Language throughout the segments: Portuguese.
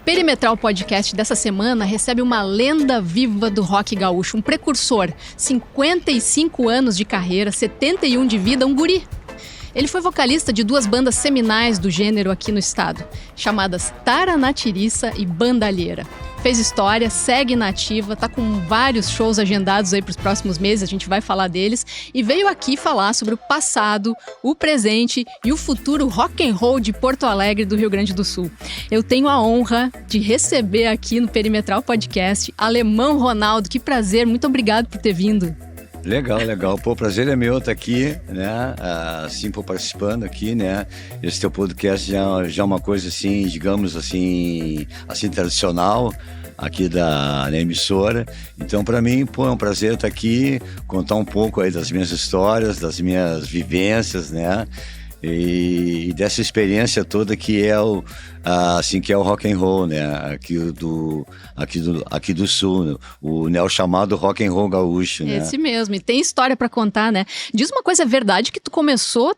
Perimetral Podcast dessa semana recebe uma lenda viva do rock gaúcho, um precursor, 55 anos de carreira, 71 de vida, um guri. Ele foi vocalista de duas bandas seminais do gênero aqui no estado, chamadas Taranatiriça e Bandalheira. Fez história, segue na ativa, tá com vários shows agendados aí para os próximos meses, a gente vai falar deles, e veio aqui falar sobre o passado, o presente e o futuro rock and roll de Porto Alegre, do Rio Grande do Sul. Eu tenho a honra de receber aqui no Perimetral Podcast Alemão Ronaldo. Que prazer, muito obrigado por ter vindo. Legal. Pô, o prazer é meu estar aqui, né? Assim, participando aqui, né? Esse teu podcast já é uma coisa assim, digamos assim tradicional aqui da emissora. Então, para mim, pô, é um prazer estar aqui, contar um pouco aí das minhas histórias, das minhas vivências, né? E dessa experiência toda que é o rock and roll, né? Aqui do sul, né? O chamado rock and roll gaúcho, né? Esse mesmo, e tem história para contar, né? Diz uma coisa, é verdade que tu começou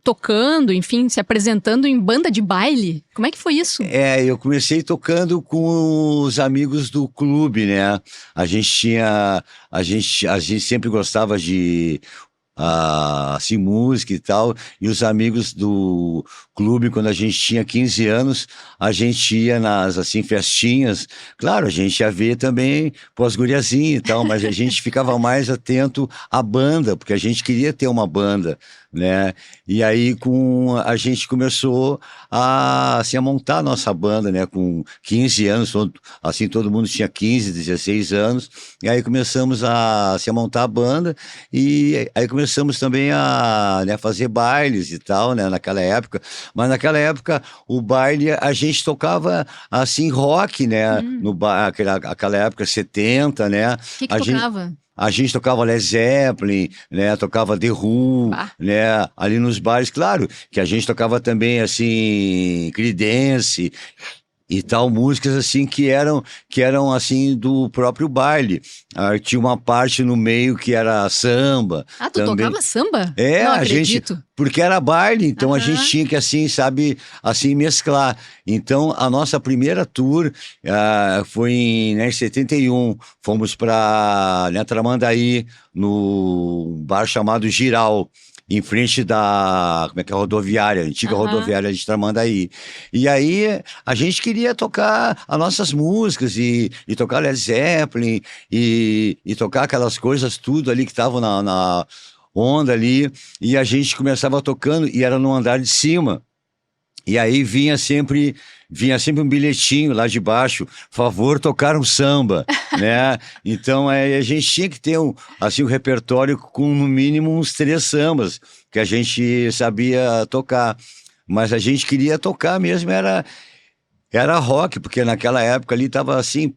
tocando, enfim, se apresentando em banda de baile? Como é que foi isso? Eu comecei tocando com os amigos do clube, né? A gente sempre gostava de assim, música e tal, e os amigos do clube, quando a gente tinha 15 anos, a gente ia nas, assim, festinhas. Claro, a gente ia ver também pós-guriazinha e tal, mas a gente ficava mais atento à banda, porque a gente queria ter uma banda, né? E aí a gente começou a montar a nossa banda, né? Com 15 anos, todo mundo tinha 15, 16 anos, e aí começamos a montar a banda, e aí começamos também a fazer bailes e tal, né? Naquela época. Mas naquela época, o baile, a gente tocava, assim, rock, né? Aquela época, 70, né? O que tocava? A gente tocava Led Zeppelin, né? Tocava The Who, né? Ali nos bares, claro, que a gente tocava também, assim, Creedence e tal, músicas assim que eram assim do próprio baile. Tinha uma parte no meio que era samba. Tu também tocava samba? Não acredito. Porque era baile, então a gente tinha que, assim, sabe, assim, mesclar. Então, a nossa primeira tour foi em 71. Fomos para Tramandaí, no bar chamado Giral, em frente da, rodoviária, antiga rodoviária de Tramandaí. E aí, a gente queria tocar as nossas músicas e tocar Led Zeppelin e tocar aquelas coisas tudo ali que estavam na onda ali. E a gente começava tocando e era no andar de cima. E aí vinha sempre um bilhetinho lá de baixo, favor tocar um samba, né? Então a gente tinha que ter um repertório com no mínimo uns 3 sambas que a gente sabia tocar. Mas a gente queria tocar mesmo, era rock, porque naquela época ali tava assim,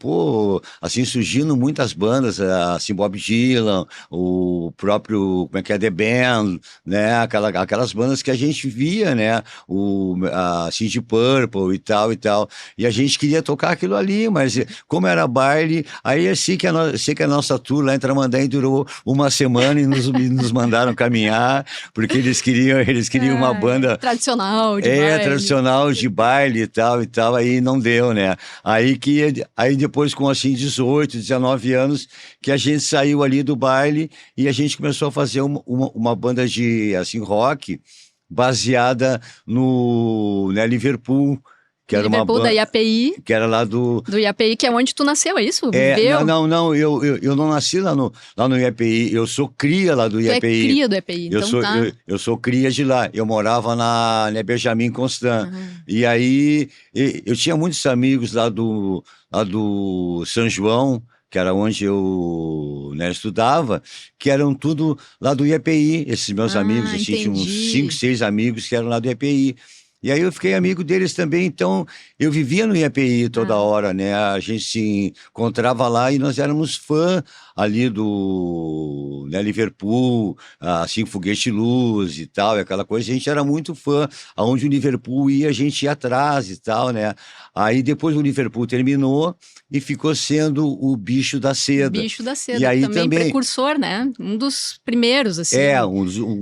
surgindo muitas bandas, assim, Bob Dylan, o próprio, The Band, né, aquelas bandas que a gente via, né, assim, de Purple e tal, e a gente queria tocar aquilo ali, mas como era baile, aí sei que a nossa tour lá em Tramandaí durou uma semana e nos mandaram caminhar, porque eles queriam uma banda tradicional de baile. Tradicional de baile e tal, aí não deu, né? Aí depois com, assim, 18, 19 anos, que a gente saiu ali do baile e a gente começou a fazer uma banda de, assim, rock, baseada no Liverpool, que era Liverpool, da IAPI. Que era lá do IAPI, que é onde tu nasceu, é isso? Viveu? Não, eu não nasci lá no IAPI, eu sou cria lá do IAPI. Tu é cria do IAPI, então eu sou cria de lá, eu morava na Benjamin Constant, e aí eu tinha muitos amigos lá do São João, que era onde eu estudava, que eram tudo lá do IAPI, esses meus amigos, assim, tinha uns 5, 6 amigos que eram lá do IAPI. E aí eu fiquei amigo deles também, então eu vivia no IAPI toda hora, né? A gente se encontrava lá e nós éramos fã ali do Liverpool, assim, Foguete Luz e tal, e aquela coisa. A gente era muito fã, aonde o Liverpool ia, a gente ia atrás e tal, né? Aí depois o Liverpool terminou e ficou sendo o Bicho da Seda. Bicho da Seda, e aí também precursor, né? Um dos primeiros, assim.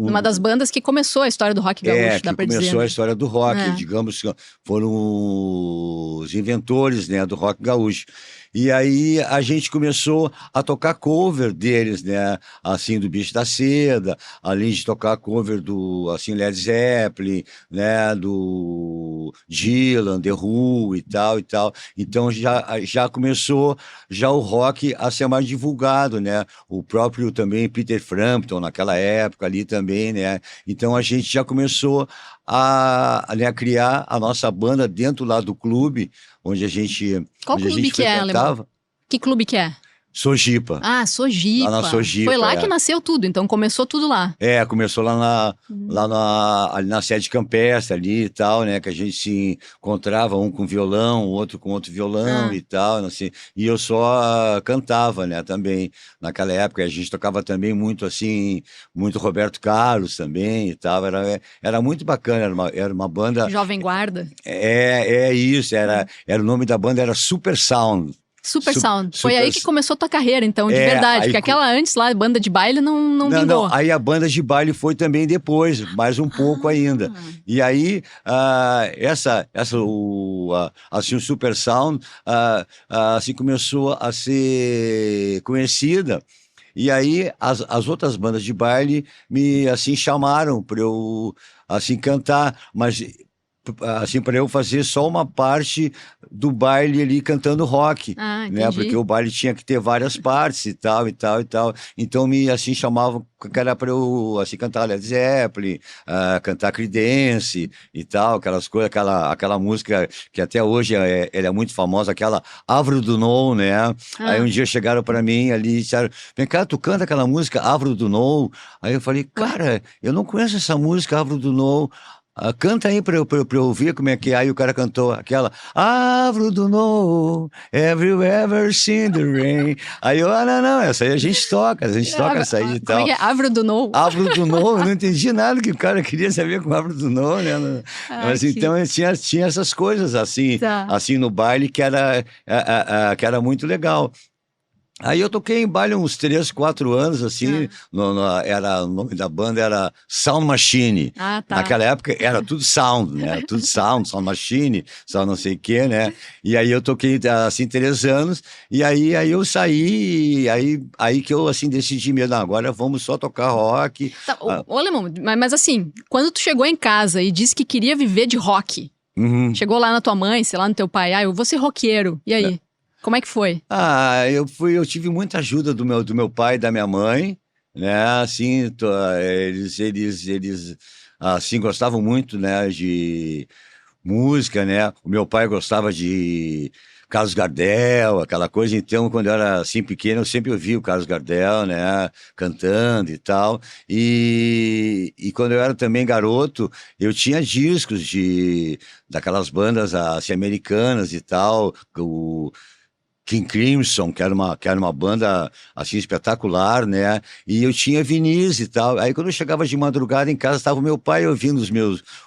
Uma das bandas que começou a história do rock gaúcho, dá pra dizer. Começou a história do rock. rock, digamos que foram os inventores, né, do rock gaúcho. E aí a gente começou a tocar cover deles, né? Assim, do Bicho da Seda, além de tocar cover do, assim, Led Zeppelin, né? Do Dylan, The Who e tal e tal. Então já começou já o rock a ser mais divulgado, né? O próprio também Peter Frampton naquela época ali também, né? Então a gente já começou né, a criar a nossa banda dentro lá do clube, onde a gente, Qual onde a clube gente que é, Alemão? frequentava. Que clube que é? Sojipa. Ah, Sojipa. Lá na Sojipa, Foi lá que nasceu tudo, então começou tudo lá. Começou ali na sede campestre ali e tal, né? Que a gente se encontrava um com violão, o outro com outro violão e tal, assim. E eu só cantava, né? Também naquela época a gente tocava também muito assim, muito Roberto Carlos também e tal. Era muito bacana, era uma banda. Jovem Guarda. É isso, era o nome da banda era Super Sound. Super Sound. Foi Super aí que começou a tua carreira, então, de verdade. Porque aquela antes lá, banda de baile, não vingou. Não, aí a banda de baile foi também depois, mais um pouco ainda. E aí, assim, o Super Sound, assim, começou a ser conhecida. E aí, as outras bandas de baile me, assim, chamaram para eu, assim, cantar, mas assim, para eu fazer só uma parte do baile ali cantando rock, né? Porque o baile tinha que ter várias partes e tal, e tal, e tal. Então me, assim, chamavam que era para eu, assim, cantar Led Zeppelin, cantar Creedence e tal, aquelas coisas, aquela música que até hoje ela é muito famosa, aquela Avro do Nou, né? Aí um dia chegaram para mim ali e disseram, vem cá, tu canta aquela música Avro do Nou? Aí eu falei, cara, eu não conheço essa música Avro do Nou. Canta aí pra eu ouvir como é que é. Aí o cara cantou aquela Avro do Nou, have you ever seen the rain? Aí eu, não, essa aí a gente toca essa aí e tal. Como é que é? Avro do Nou? Avro do Nou, eu não entendi nada que o cara queria saber com Avro do Nou, né? Mas então tinha essas coisas assim, assim no baile que era muito legal. Aí eu toquei em baile uns 3, 4 anos, assim, o nome da banda era Sound Machine. Naquela época era tudo sound, né? Tudo sound machine, só não sei o quê, né? E aí eu toquei, assim, 3 anos, e aí eu saí, aí que eu, assim, decidi mesmo, agora vamos só tocar rock. Ô, Alemão, mas assim, quando tu chegou em casa e disse que queria viver de rock, chegou lá na tua mãe, sei lá, no teu pai, eu vou ser roqueiro, e aí? Como é que foi? Eu tive muita ajuda do meu pai e da minha mãe, né? Assim, eles assim gostavam muito, né, de música, né? O meu pai gostava de Carlos Gardel, aquela coisa. Então, quando eu era assim pequeno, eu sempre ouvia o Carlos Gardel, né, cantando e tal. E quando eu era também garoto, eu tinha discos daquelas bandas assim, americanas e tal, o King Crimson, que era uma banda assim espetacular, né? E eu tinha vinis e tal. Aí quando eu chegava de madrugada em casa, estava o meu pai ouvindo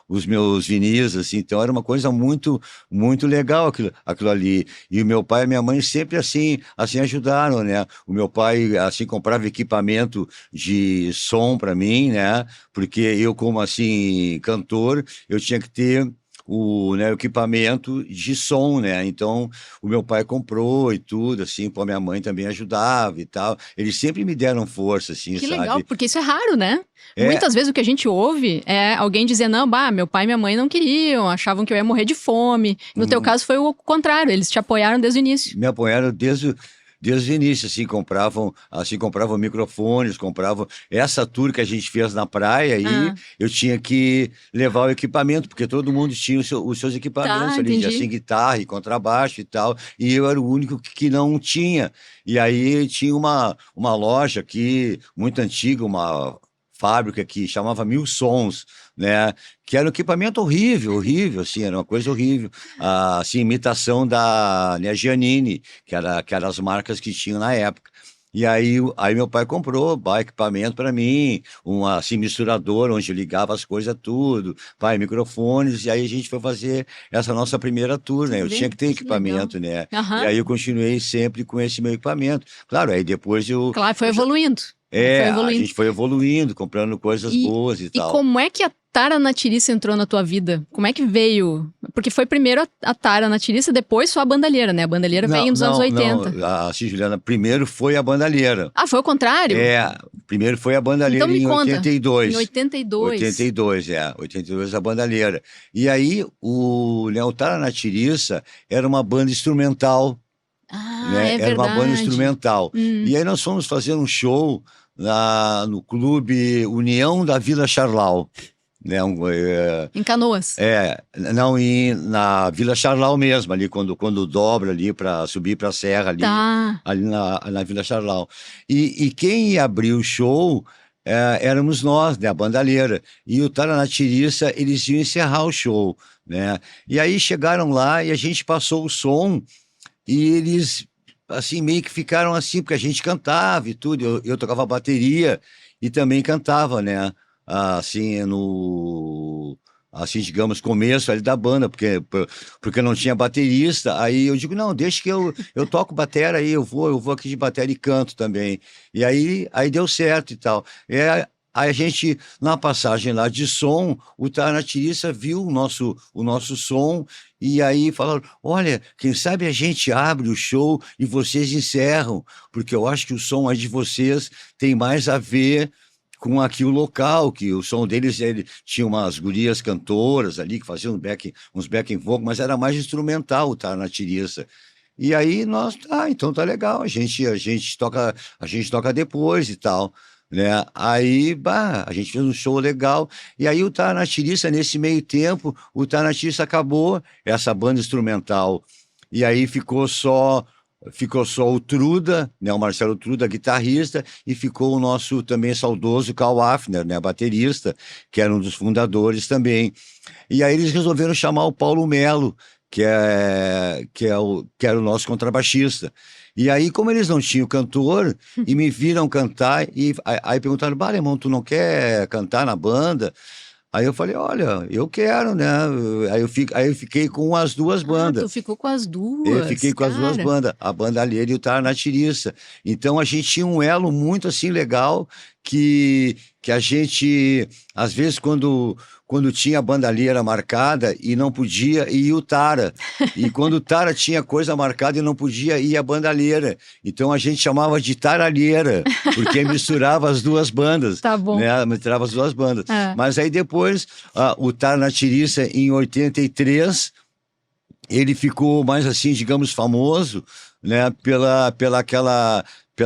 os meus vinis, assim. Então era uma coisa muito muito legal aquilo ali. E o meu pai e minha mãe sempre assim ajudaram, né? O meu pai assim comprava equipamento de som para mim, né? Porque eu como assim cantor, eu tinha que ter o equipamento de som, né? Então, o meu pai comprou e tudo, assim, pô, minha mãe também ajudava e tal. Eles sempre me deram força, assim, que sabe? Legal, porque isso é raro, né? Muitas vezes o que a gente ouve é alguém dizer, não, meu pai e minha mãe não queriam, achavam que eu ia morrer de fome. No teu caso foi o contrário, eles te apoiaram desde o início. Me apoiaram desde o início, assim, compravam microfones, compravam essa tour que a gente fez na praia, aí eu tinha que levar o equipamento, porque todo mundo tinha os seus equipamentos ali, entendi. assim, guitarra e contrabaixo e tal, e eu era o único que não tinha. E aí tinha uma loja aqui, muito antiga, uma fábrica que chamava Mil Sons, né? Que era um equipamento horrível, assim, era uma coisa horrível. Assim, imitação da, né, Giannini, que era as marcas que tinham na época. E aí meu pai comprou equipamento para mim, assim, misturador, onde eu ligava as coisas tudo, microfones, e aí a gente foi fazer essa nossa primeira tour, né? Eu tinha que ter equipamento, né? E aí eu continuei sempre com esse meu equipamento. Claro, aí depois eu... Claro, foi evoluindo. A gente foi evoluindo, comprando coisas boas e tal. E como é que Tara na Tiriça entrou na tua vida? Como é que veio? Porque foi primeiro a Tara na Tiriça, depois só a Bandalheira, né? A Bandalheira veio nos anos 80. Não, assim, Juliana, primeiro foi a Bandalheira. Ah, foi o contrário? Primeiro foi a Bandalheira então, em conta. 82. Em 82. 82 a Bandalheira. E aí, o Tara na Tiriça era uma banda instrumental. É era uma banda instrumental. E aí nós fomos fazer um show no Clube União da Vila Charlau. Né, em Canoas. Não, na Vila Charlau mesmo, ali quando dobra ali para subir para a serra ali, ali na Vila Charlau. E quem ia abrir o show éramos nós, né, a Bandalheira. E o Tara na Tiriça, eles iam encerrar o show, né? E aí chegaram lá e a gente passou o som e eles, assim, meio que ficaram assim, porque a gente cantava e tudo, eu tocava bateria e também cantava, né? Assim, digamos, começo ali da banda, porque não tinha baterista, aí eu digo, não, deixa que eu toco batera aí, eu vou aqui de batera e canto também, e aí deu certo e tal. Aí a gente, na passagem lá de som, o Tara na Tiriça viu o nosso som, e aí falaram, olha, quem sabe a gente abre o show e vocês encerram, porque eu acho que o som aí de vocês tem mais a ver com aqui o local, que o som deles, ele tinha umas gurias cantoras ali, que faziam uns backing vocal, mas era mais instrumental o Tara na Tiriça. E aí nós, então tá legal, a gente toca depois e tal, né? Aí, a gente fez um show legal, e aí o Tara na Tiriça, nesse meio tempo, o Tara na Tiriça acabou essa banda instrumental, e aí ficou só o Truda, né, o Marcelo Truda, guitarrista, e ficou o nosso também saudoso Karl Hafner, né, baterista, que era um dos fundadores também. E aí eles resolveram chamar o Paulo Melo, que era o nosso contrabaixista. E aí, como eles não tinham cantor, e me viram cantar, e aí perguntaram, Alemão, tu não quer cantar na banda? Aí eu falei, olha, eu quero, né? Aí eu fiquei com as duas bandas. Tu ficou com as duas? Eu fiquei com as duas bandas, a Bandalheira e o Tara na Tiriça. Então a gente tinha um elo muito assim legal que a gente, às vezes, quando tinha a Bandalheira marcada e não podia, ia o Tara. E quando o Tara tinha coisa marcada e não podia, ia a Bandalheira. Então a gente chamava de Taralheira, porque misturava as duas bandas. Tá bom. Né? Misturava as duas bandas. Mas aí depois, o Tara na Tiriça, em 83, ele ficou mais assim, digamos, famoso, né? Pela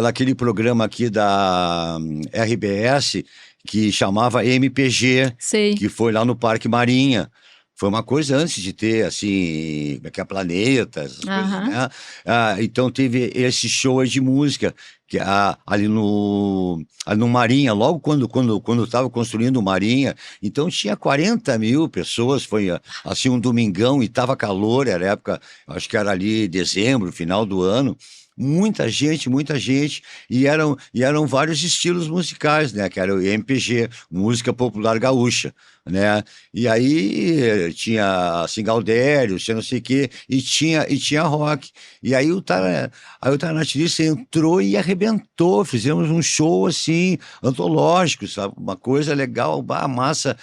aquele programa aqui da RBS, que chamava MPG, Sei. Que foi lá no Parque Marinha. Foi uma coisa antes de ter, assim, como é que é, Planeta, essas coisas, né? Então teve esse show aí de música, que ali no Marinha, logo quando estava construindo o Marinha, então tinha 40 mil pessoas, foi assim um domingão e estava calor, era época, acho que era ali dezembro, final do ano. Muita gente, e eram vários estilos musicais, né? Que era o MPG, música popular gaúcha, né? E aí tinha assim, Galdério, tinha não sei o quê, e tinha rock. E aí o Tara na Tiriça entrou e arrebentou, fizemos um show assim, antológico, sabe? Uma coisa legal, a massa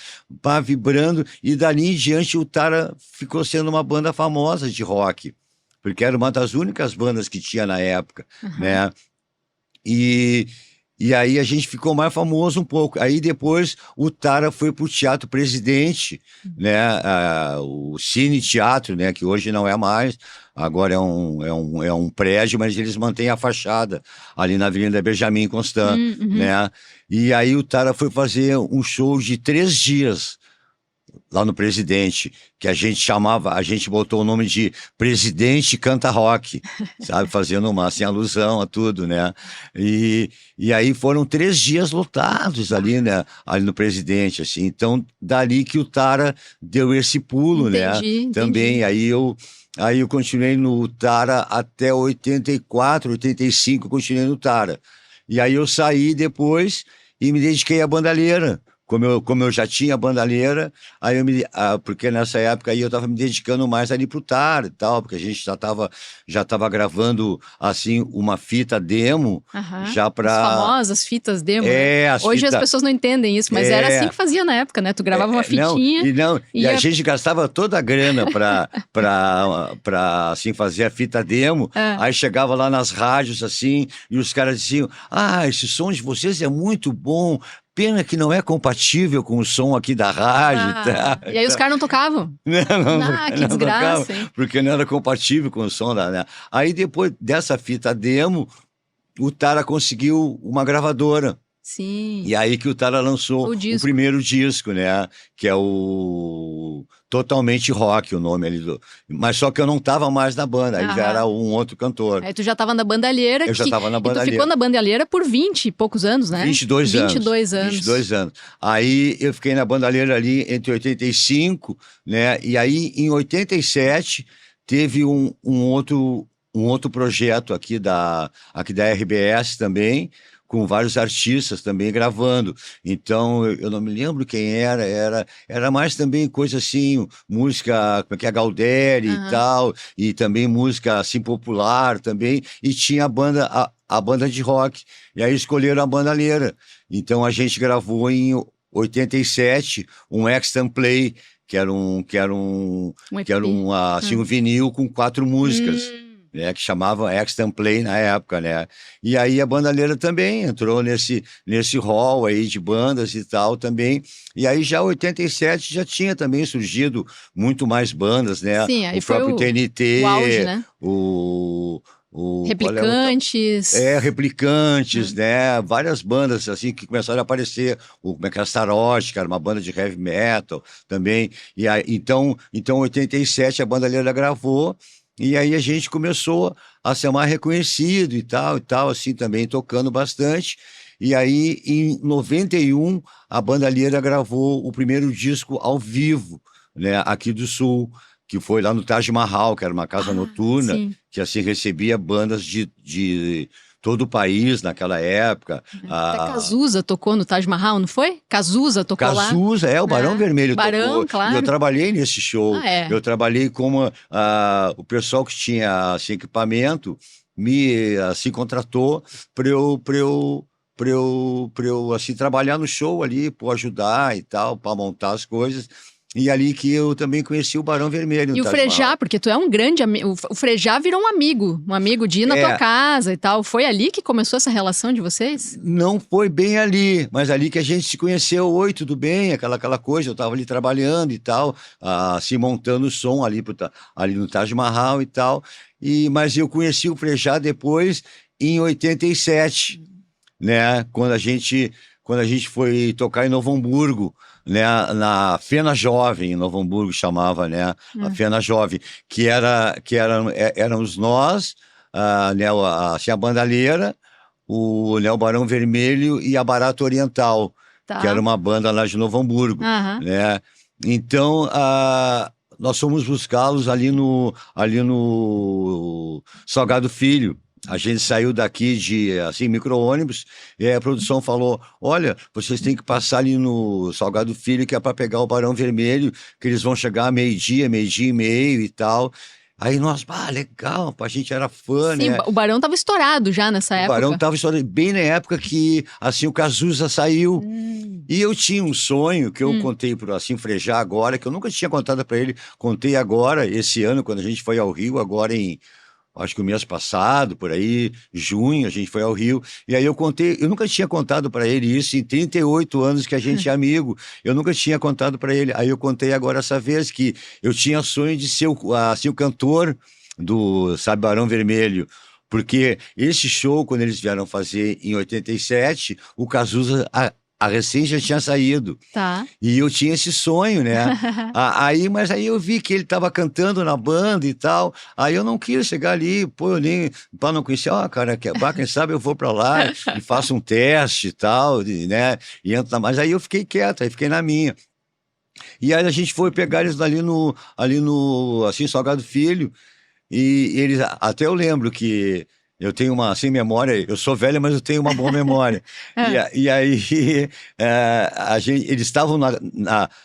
vibrando, e dali em diante o Tara ficou sendo uma banda famosa de rock, porque era uma das únicas bandas que tinha na época, né? E aí a gente ficou mais famoso um pouco. Aí depois o Tara foi pro Teatro Presidente, né? O Cine Teatro, né? Que hoje não é mais, agora é um prédio, mas eles mantêm a fachada ali na Avenida Benjamin Constant, né? E aí o Tara foi fazer um show de 3 dias lá no Presidente, que a gente botou o nome de Presidente Canta Rock, sabe, fazendo uma assim, alusão a tudo, né? E aí foram 3 dias lotados ali, né? Ali no Presidente, assim. Então, dali que o Tara deu esse pulo, entendi, né? Também, aí eu continuei no Tara até 84, 85, continuei no Tara. E aí eu saí depois e me dediquei à Bandalheira, como eu já tinha bandalheira, aí porque nessa época aí eu estava me dedicando mais ali pro Tara e tal, porque a gente já tava gravando, assim, uma fita demo, Aham. já As para... famosas fitas demo, né? É, as Hoje as fitas... pessoas não entendem isso, mas era assim É, que fazia na época, né? Tu gravava uma fitinha não, e e a ia... gente gastava toda a grana para assim, fazer a fita demo, Ah, aí chegava lá nas rádios, assim, e os caras diziam, esse som de vocês é muito bom, pena que não é compatível com o som aqui da rádio, tá? e aí os caras não tocavam. Ah, que Não tocava, desgraça, hein? porque não era compatível com o som da, né? Aí depois dessa fita demo, o Tara conseguiu uma gravadora. Sim, E aí que o Tara lançou o o disco. primeiro disco, né? Que é o Totalmente Rock, o nome ali do... Mas só que eu não tava mais na banda, aí já Aham. era um outro cantor. Aí tu já tava na bandalheira, Eu já tava na e tu ficou bandalheira. na bandalheira por 20 e poucos anos, né? 22 anos. 22 anos. 22 anos. Aí eu fiquei na bandalheira ali entre 85, né? E aí em 87 teve um outro projeto aqui da RBS também, com vários artistas também gravando. Então, eu não me lembro quem era mais também coisa assim, música, como é que é, Galdéri e Aham. tal, e também música assim popular também, e tinha a banda de rock. E aí escolheram a bandalheira. Então a gente gravou em 87 um Extant Play, Um que era EP. assim, um vinil com 4 músicas, Hum. né, que chamava Extant Play na época, né? E aí a bandalheira também entrou nesse hall aí de bandas e tal também. E aí já em 87 já tinha também surgido muito mais bandas, né? Sim, aí O foi próprio o auge, TNT, né? qual é o outro? Replicantes. Replicantes, Né? né? Várias bandas assim que começaram a aparecer. Como é que é, Astaroth, que era uma banda de heavy metal também. E aí, então, em 87 a bandalheira gravou. E aí a gente começou a ser mais reconhecido e tal, assim também tocando bastante. E aí, em 91 a bandalheira gravou o primeiro disco ao vivo, né? Aqui do Sul, que foi lá no Taj Mahal, que era uma casa Ah, noturna sim. que assim recebia bandas de todo o país naquela época. Até Cazuza tocou no Taj Mahal, não foi? Cazuza tocou lá, Cazuza, o Barão né? Vermelho Barão, tocou. E eu claro. trabalhei nesse show. Ah, é. Eu trabalhei como o pessoal que tinha assim, equipamento me assim contratou para eu assim trabalhar no show ali, para ajudar e tal, para montar as coisas. E ali que eu também conheci o Barão Vermelho no E o Taj Frejá, Mahal. porque tu é um grande amigo. O Frejá virou um amigo de ir na tua É, casa e tal. Foi ali que começou essa relação de vocês? não foi bem ali, mas ali que a gente se conheceu, oi, tudo bem, aquela coisa, eu estava ali trabalhando e tal, assim, montando o som ali, ali no Taj Mahal e tal, mas eu conheci o Frejá depois, em 87, né, quando a gente foi tocar em Novo Hamburgo, né, na Fena Jovem, em Novo Hamburgo chamava, né, a Hum, Fena Jovem, éramos nós, né, assim, a bandalheira, né, o Barão Vermelho e a Barata Oriental, que era tá. uma banda lá de Novo Hamburgo, Aham. né? Então, nós fomos buscá-los ali no Salgado Filho. A gente saiu daqui de, assim, micro-ônibus, e aí a produção falou, olha, vocês têm que passar ali no Salgado Filho, que é para pegar o Barão Vermelho, que eles vão chegar meio-dia e meio e tal. Aí nós, legal, a gente era fã, Sim, né? o Barão tava estourado já nessa O Barão época. estava estourando bem na época que, assim, o Cazuza saiu. Hum, E eu tinha um sonho que eu hum. contei para assim Frejá agora, que eu nunca tinha contado para ele, contei agora, esse ano, quando a gente foi ao Rio, agora acho que o mês passado, por aí, junho, a gente foi ao Rio, e aí eu contei, eu nunca tinha contado para ele isso em 38 anos que a gente é amigo, eu nunca tinha contado para ele, aí eu contei agora essa vez que eu tinha sonho de ser assim, o cantor do, sabe, Barão Vermelho, porque esse show, quando eles vieram fazer em 87, o Cazuza, a recém já tinha saído. Tá. E eu tinha esse sonho, né? Mas aí eu vi que ele estava cantando na banda e tal. Aí eu não quis chegar ali, pô, eu nem, para não conhecer, cara, quem sabe eu vou para lá e faço um teste e tal, né? E entro mas aí eu fiquei quieto, aí fiquei na minha. E aí a gente foi pegar eles ali no, assim, Salgado Filho, e eles, até eu lembro que Eu tenho uma, assim, memória, eu sou velho, mas eu tenho uma boa memória. E aí, eles estavam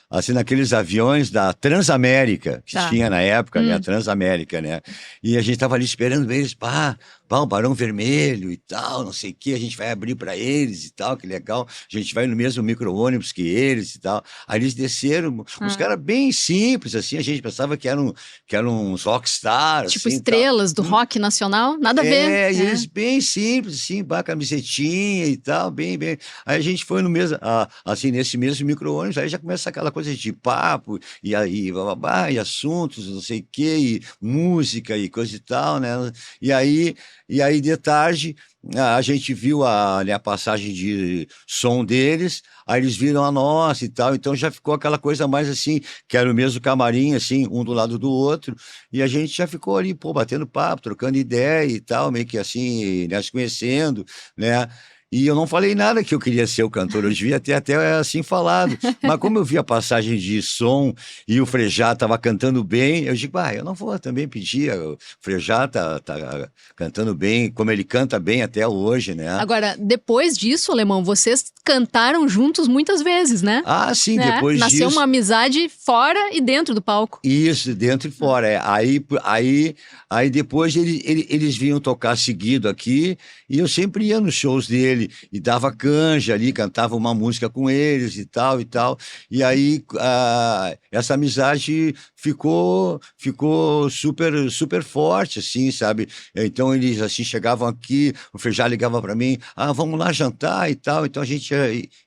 assim, naqueles aviões da Transamérica, que tinha na época, né, a Transamérica, né? E a gente estava ali esperando eles, o Barão Vermelho e tal, não sei o que, a gente vai abrir para eles e tal, que legal. A gente vai no mesmo micro-ônibus que eles e tal. Aí eles desceram, uns caras bem simples, assim, a gente pensava que eram uns rockstars. Tipo assim, estrelas do rock nacional, nada a ver. E eles bem simples, assim, camisetinha e tal, bem. Aí a gente foi no mesmo, assim, nesse mesmo micro-ônibus, aí já começa aquela coisa de papo, e aí, bababá, e assuntos, não sei o quê, e música e coisa e tal, né? E aí de tarde, a gente viu a passagem de som deles, aí eles viram a nossa e tal, então já ficou aquela coisa mais assim, que era o mesmo camarim, assim, um do lado do outro, e a gente já ficou ali, batendo papo, trocando ideia e tal, meio que assim, né, se conhecendo, né? E eu não falei nada que eu queria ser o cantor, eu devia ter até assim falado. Mas como eu vi a passagem de som e o Frejá estava cantando bem, eu digo, eu não vou também pedir. O Frejá tá cantando bem, como ele canta bem até hoje, né? Agora, depois disso, Alemão, vocês cantaram juntos muitas vezes, né? Sim, depois disso. Nasceu uma amizade fora e dentro do palco. Isso, dentro e fora. Aí depois eles vinham tocar seguido aqui e eu sempre ia nos shows dele e dava canja ali, cantava uma música com eles e tal e tal. E aí essa amizade ficou super, super forte, assim, sabe? Então eles assim chegavam aqui, o Frejá ligava para mim, vamos lá jantar e tal. Então a gente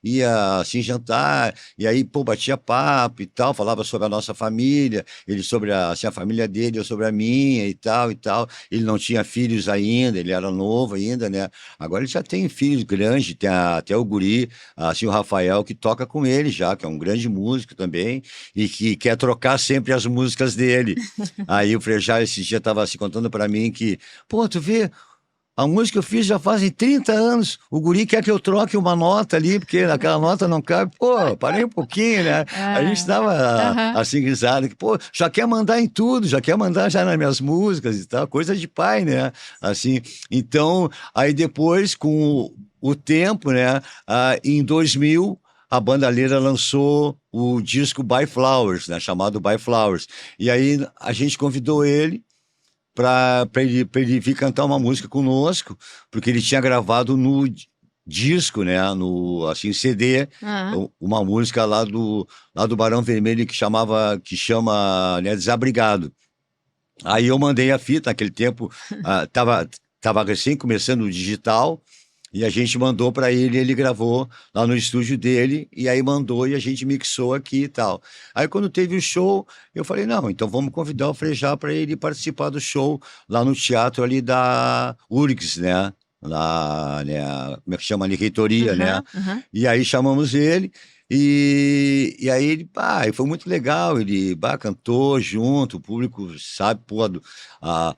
ia assim jantar e aí, batia papo e tal, falava sobre a nossa família, ele sobre a família dele, eu sobre a minha e tal e tal. Ele não tinha filhos ainda, ele era novo ainda, né? Agora ele já tem filhos grandes, tem até o guri, assim, o Rafael, que toca com ele já, que é um grande músico também, e que quer trocar sempre as músicas dele. Aí o Frejá esse dia estava assim, contando para mim que, tu vê, a música que eu fiz já fazem 30 anos. O guri quer que eu troque uma nota ali, porque naquela nota não cabe. Parei um pouquinho, né? A gente estava assim, risado, que, já quer mandar em tudo, já quer mandar já nas minhas músicas e tal, coisa de pai, né? Assim, então, aí depois, com o tempo, né? Em 2000, a Banda Leira lançou o disco By Flowers, né? Chamado By Flowers. E aí a gente convidou ele para ele vir cantar uma música conosco, porque ele tinha gravado no disco, né, no assim CD, uma música lá do Barão Vermelho que chama, né, Desabrigado. Aí eu mandei a fita, naquele tempo tava recém começando o digital. E a gente mandou para ele gravou lá no estúdio dele, e aí mandou e a gente mixou aqui e tal. Aí quando teve o show, eu falei, não, então vamos convidar o Frejá para ele participar do show lá no teatro ali da URGS, né? Lá, né? Como é que chama ali? Reitoria, né? E aí chamamos ele, e aí ele, foi muito legal, ele cantou junto, o público, sabe,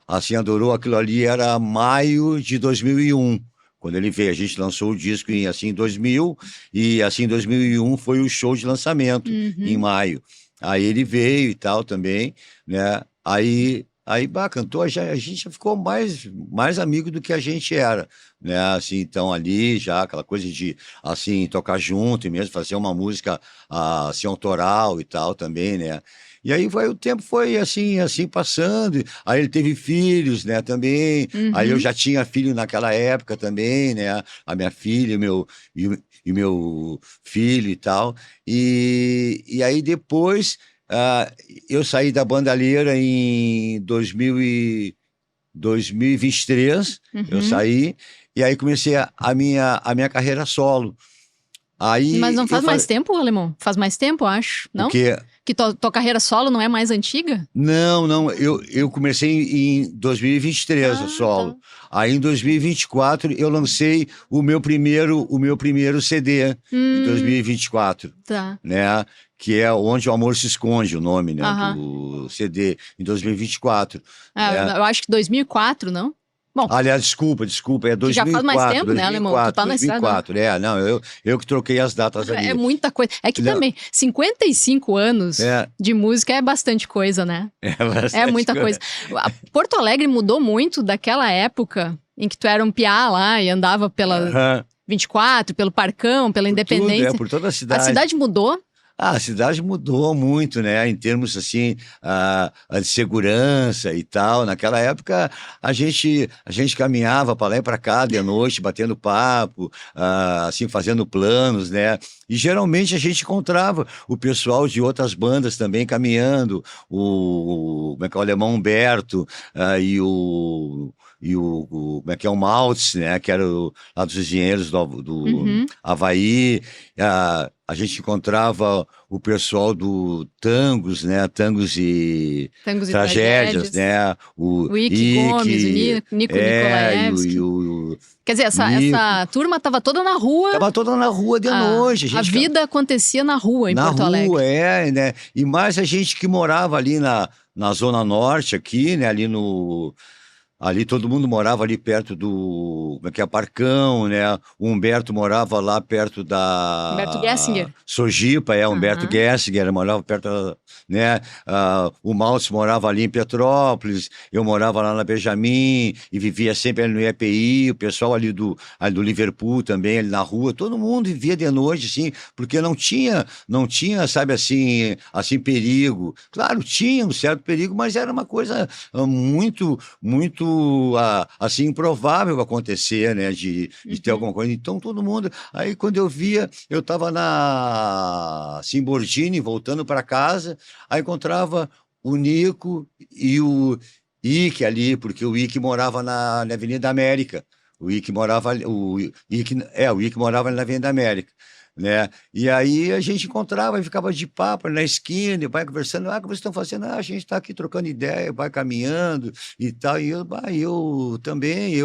assim, adorou aquilo ali, era maio de 2001. Quando ele veio, a gente lançou o disco em 2000, e assim, em 2001 foi o show de lançamento, em maio. Aí ele veio e tal também, né? Aí cantou, a gente já ficou mais amigo do que a gente era, né? Assim, então ali já aquela coisa de, assim, tocar junto e mesmo fazer uma música, assim, autoral e tal também, né? E aí o tempo foi assim passando, aí ele teve filhos, né, também, aí eu já tinha filho naquela época também, né, a minha filha, o meu filho e tal, e aí depois eu saí da Banda Leira em 2023, eu saí, e aí comecei a minha carreira solo. Aí Mas não faz mais tempo, Alemão? Faz mais tempo, acho, não? O quê? Que tua carreira solo não é mais antiga? Não, eu comecei em 2023 o solo. Tá. Aí em 2024 eu lancei o meu primeiro CD, em 2024, né? Que é Onde o Amor se Esconde, o nome, né, do CD, em 2024. Eu acho que 2004, não? Bom, aliás, desculpa, é 2004. Já faz mais tempo, 2004, né, Alemão? Tu tá 2004, na estrada. Não, eu que troquei as datas ali. É muita coisa. É que também, 55 anos de música é bastante coisa, né? É bastante muita coisa. Porto Alegre mudou muito daquela época em que tu era um piá lá e andava pela 24, pelo Parcão, pela Independência. Tudo, por toda a cidade. A cidade mudou? A cidade mudou muito, né? Em termos assim, de segurança e tal. Naquela época, a gente caminhava para lá e para cá de noite, batendo papo, assim, fazendo planos, né? E geralmente a gente encontrava o pessoal de outras bandas também caminhando, como é que é, o Alemão Humberto, como é que é, o Maltz, né? Que era lá dos engenheiros do Havaí. A gente encontrava o pessoal do Tangos, né? Tangos e Tragédias, né? O Ike Gomes, o Nico Nikolaevski. Quer dizer, essa turma estava toda na rua. Estava toda na rua de noite. A vida acontecia na rua, em Porto Alegre. Na rua, né? E mais a gente que morava ali na Zona Norte, aqui, né? Ali todo mundo morava ali perto como é que é, Parcão, né? O Humberto morava lá perto da... Humberto Gessinger. Sojipa, Humberto Gessinger, morava perto, né? O Maltz morava ali em Petrópolis, eu morava lá na Benjamin e vivia sempre ali no IAPI, o pessoal ali do Liverpool também, ali na rua, todo mundo vivia de noite, assim, porque não tinha, sabe, assim, perigo. Claro, tinha um certo perigo, mas era uma coisa muito, muito assim, improvável acontecer, né, de ter alguma coisa. Então, todo mundo... Aí, quando eu via, eu estava na Simborgini, voltando para casa, aí encontrava o Nico e o Ike ali, porque o Ike morava na Avenida América. O Ike morava na Avenida América, né? E aí a gente encontrava e ficava de papo na esquina, e vai conversando, o que vocês estão fazendo? A gente está aqui trocando ideia, vai caminhando e tal, e eu também,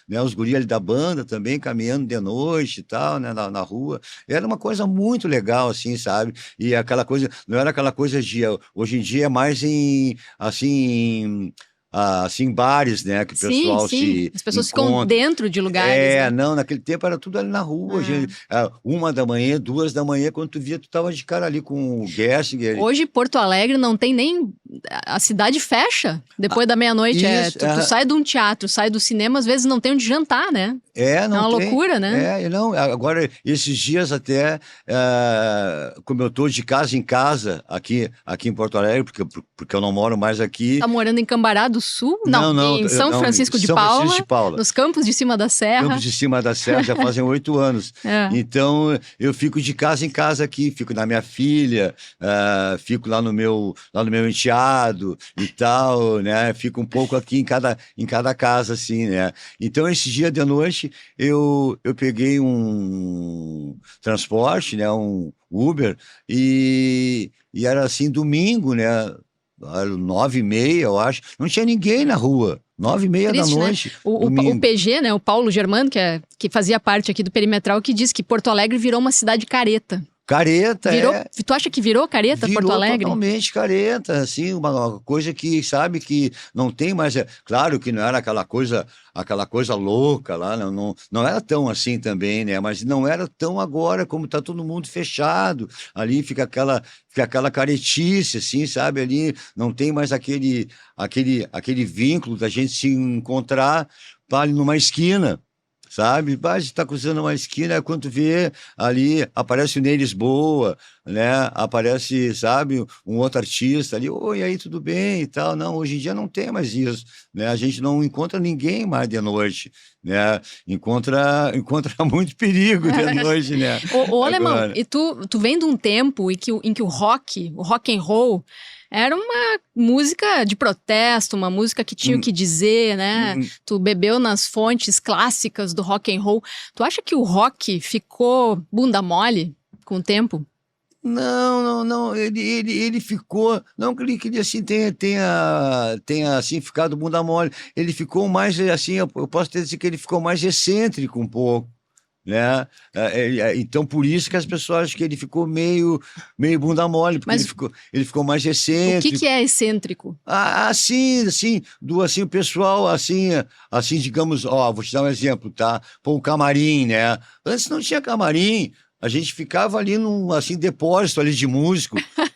né, os guris ali da banda também, caminhando de noite e tal, né, na rua, era uma coisa muito legal, assim, sabe? E aquela coisa, não era aquela coisa hoje em dia é mais assim, bares, né, que o pessoal sim. As pessoas ficam dentro de lugares, né? Não, naquele tempo era tudo ali na rua, gente. 1h, 2h, quando tu via, tu tava de cara ali com o Gessinger. Hoje, Porto Alegre não tem nem... A cidade fecha depois da meia-noite. Tu sai de um teatro, sai do cinema, às vezes não tem onde jantar, né? Não é uma loucura, né? Não, agora, esses dias até, como eu tô de casa em casa, aqui em Porto Alegre, porque eu não moro mais aqui. Tá morando em Cambará do Sul? Não, em São Francisco de Paula, nos Campos de Cima da Serra. Campos de Cima da Serra, já fazem 8 anos. Então, eu fico de casa em casa aqui, fico na minha filha, fico lá no meu enteado e tal, né? Fico um pouco aqui em cada casa, assim, né? Então, esse dia de noite, eu peguei um transporte, né? Um Uber, e era assim, domingo, né? 9h30, eu acho. Não tinha ninguém na rua. 9h30 da noite. Né? O PG, né? O Paulo Germano, que fazia parte aqui do Perimetral, que disse que Porto Alegre virou uma cidade careta. Careta, Tu acha que virou careta Porto Alegre? Virou totalmente careta, assim, uma coisa que, sabe, que não tem mais... Claro que não era aquela coisa louca lá, não era tão assim também, né? Mas não era tão agora, como tá todo mundo fechado, ali fica aquela caretice, assim, sabe? Ali não tem mais aquele vínculo da gente se encontrar ali numa esquina. Sabe? A gente está cruzando uma esquina, quando tu vê ali, aparece o Ney Lisboa, né? Aparece, sabe, um outro artista ali, oi, aí, tudo bem e tal. Não, hoje em dia não tem mais isso, né? A gente não encontra ninguém mais de noite, né? Encontra muito perigo de noite, né? Ô, Alemão, e tu vem de um tempo em que o rock and roll, era uma música de protesto, uma música que tinha o que dizer, né? Tu bebeu nas fontes clássicas do rock and roll. Tu acha que o rock ficou bunda mole com o tempo? Não, ele ficou, não que ele assim tenha assim ficado bunda mole, ele ficou mais assim, eu posso dizer que ele ficou mais excêntrico um pouco, né? Então, por isso que as pessoas acham que ele ficou meio bunda mole, porque ele ficou mais excêntrico. O que é excêntrico? Assim, o pessoal, assim, digamos, vou te dar um exemplo, tá? Pô, o camarim, né? Antes não tinha camarim, a gente ficava ali num, assim, depósito ali de músico,